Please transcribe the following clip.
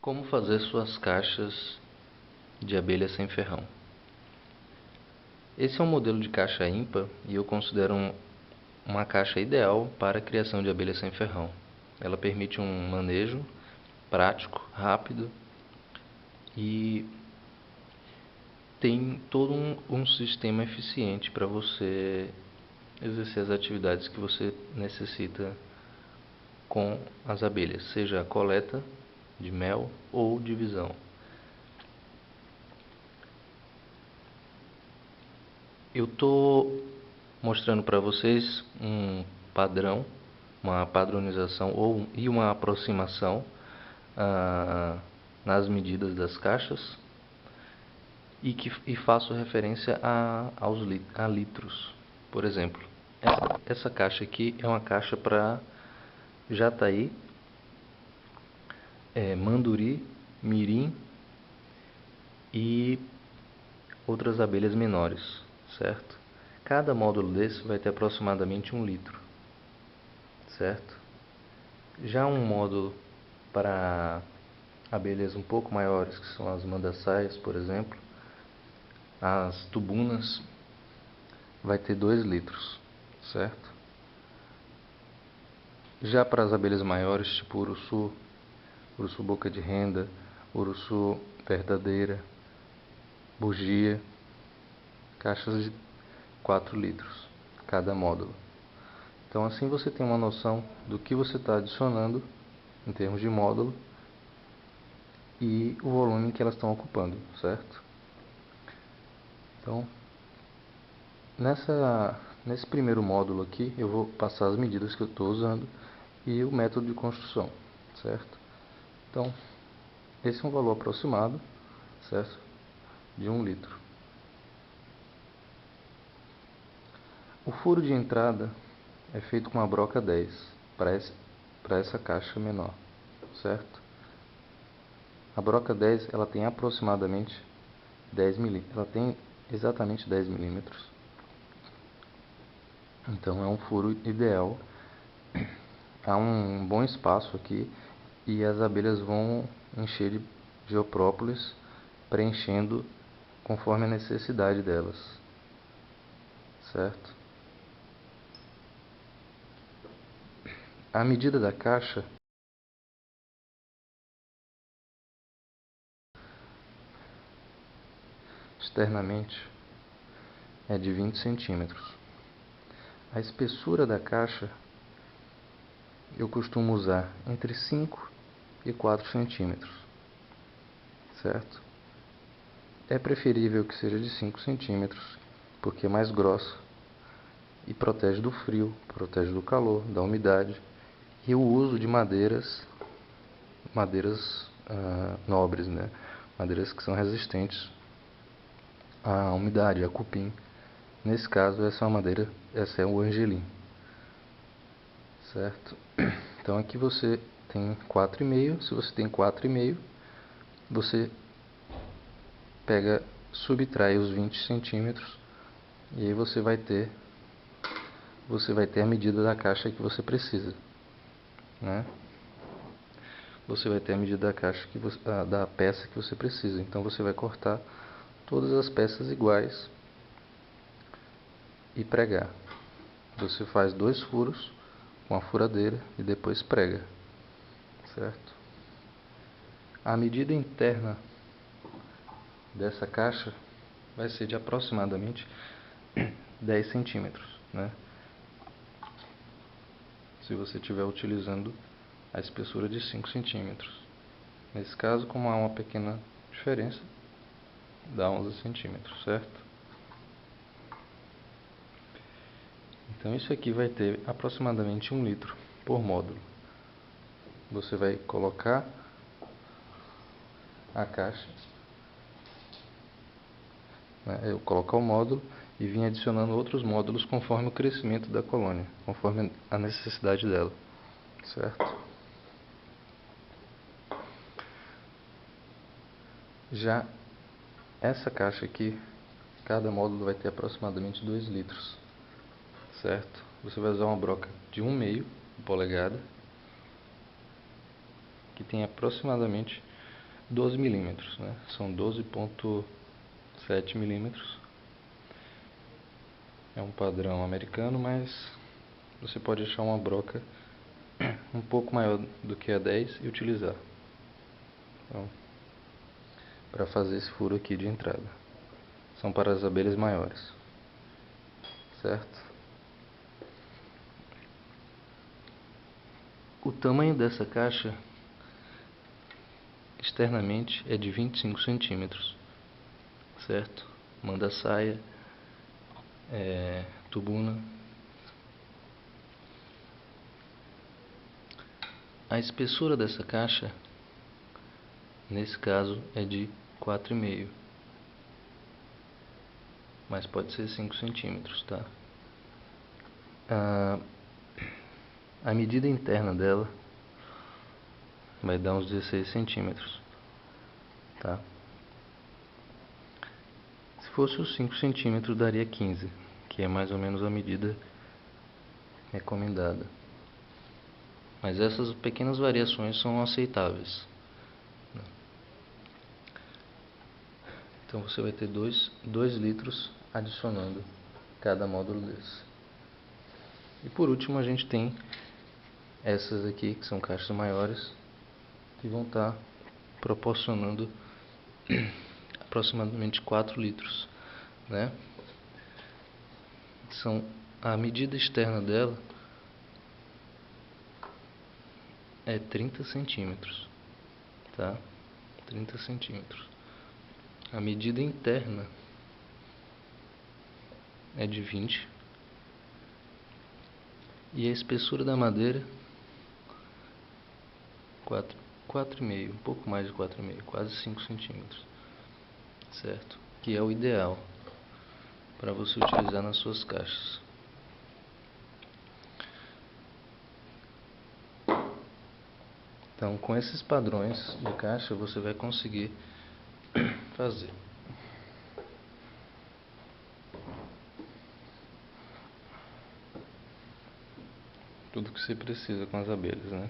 Como fazer suas caixas de abelha sem ferrão? Esse é um modelo de caixa ímpar e eu considero uma caixa ideal para a criação de abelhas sem ferrão. Ela permite um manejo prático, rápido e tem todo um sistema eficiente para você exercer as atividades que você necessita com as abelhas, seja a coleta de mel ou divisão. Eu estou mostrando para vocês um padrão, uma padronização e uma aproximação nas medidas das caixas e faço referência a litros. Por exemplo, essa caixa aqui é uma caixa para jataí, manduri, mirim e outras abelhas menores, certo? Cada módulo desse vai ter aproximadamente 1 litro, certo? Já um módulo para abelhas um pouco maiores, que são as mandassaias, por exemplo, as tubunas, vai ter 2 litros, certo? Já para as abelhas maiores, tipo uruçu, uruçu boca de renda, uruçu verdadeira, bugia, caixas de 4 litros cada módulo. Então assim você tem uma noção do que você está adicionando em termos de módulo e o volume que elas estão ocupando, certo? Então, nesse primeiro módulo aqui, eu vou passar as medidas que eu estou usando e o método de construção, certo? Então, esse é um valor aproximado, certo? De 1 litro. O furo de entrada é feito com a broca 10 para essa caixa menor, certo? A broca 10 ela tem aproximadamente 10 milímetros, ela tem exatamente 10 milímetros. Então é um furo ideal. Há um bom espaço aqui e as abelhas vão encher de geoprópolis, preenchendo conforme a necessidade delas, certo? A medida da caixa externamente é de 20 centímetros. A espessura da caixa eu costumo usar entre 5 e 4 centímetros, certo? É preferível que seja de 5 centímetros, porque é mais grossa e protege do frio, protege do calor, da umidade e o uso de madeiras nobres, né? Madeiras que são resistentes à umidade, a cupim. Nesse caso, essa é o angelim, certo? Então aqui você tem 4,5. Se você tem 4,5, você subtrai os 20 centímetros e aí você vai ter a medida da caixa que você precisa, né? Você vai ter a medida da caixa da peça que você precisa. Então você vai cortar todas as peças iguais e pregar. Você faz 2 furos com a furadeira e depois prega, certo? A medida interna dessa caixa vai ser de aproximadamente 10 centímetros, né? Se você estiver utilizando a espessura de 5 centímetros. Nesse caso, como há uma pequena diferença, dá 11 centímetros, certo? Então isso aqui vai ter aproximadamente 1 litro por módulo. Você vai colocar a caixa, né? Eu colocar o módulo e vim adicionando outros módulos conforme o crescimento da colônia, conforme a necessidade dela, certo? Já essa caixa aqui, cada módulo vai ter aproximadamente 2 litros, certo? Você vai usar uma broca de 1,5 polegada, que tem aproximadamente 12 milímetros, né? São 12,7 milímetros. É um padrão americano, mas você pode achar uma broca um pouco maior do que a 10 e utilizar. Então, para fazer esse furo aqui de entrada. São para as abelhas maiores, certo? O tamanho dessa caixa externamente é de 25 centímetros, certo? Manda saia, tubuna. A espessura dessa caixa, nesse caso, é de 4,5, mas pode ser 5 centímetros, tá? A medida interna dela vai dar uns 16 centímetros, tá? Se fosse os 5 centímetros, daria 15, que é mais ou menos a medida recomendada. Mas essas pequenas variações são aceitáveis. Então você vai ter 2 litros adicionando cada módulo desse. E por último a gente tem essas aqui, que são caixas maiores, que vão estar proporcionando aproximadamente 4 litros, né? A medida externa dela é 30 centímetros, tá? 30 centímetros. A medida interna é de 20 e a espessura da madeira 4,5, um pouco mais de 4,5, quase 5 centímetros, certo? Que é o ideal para você utilizar nas suas caixas. Então, com esses padrões de caixa, você vai conseguir fazer tudo que você precisa com as abelhas, né?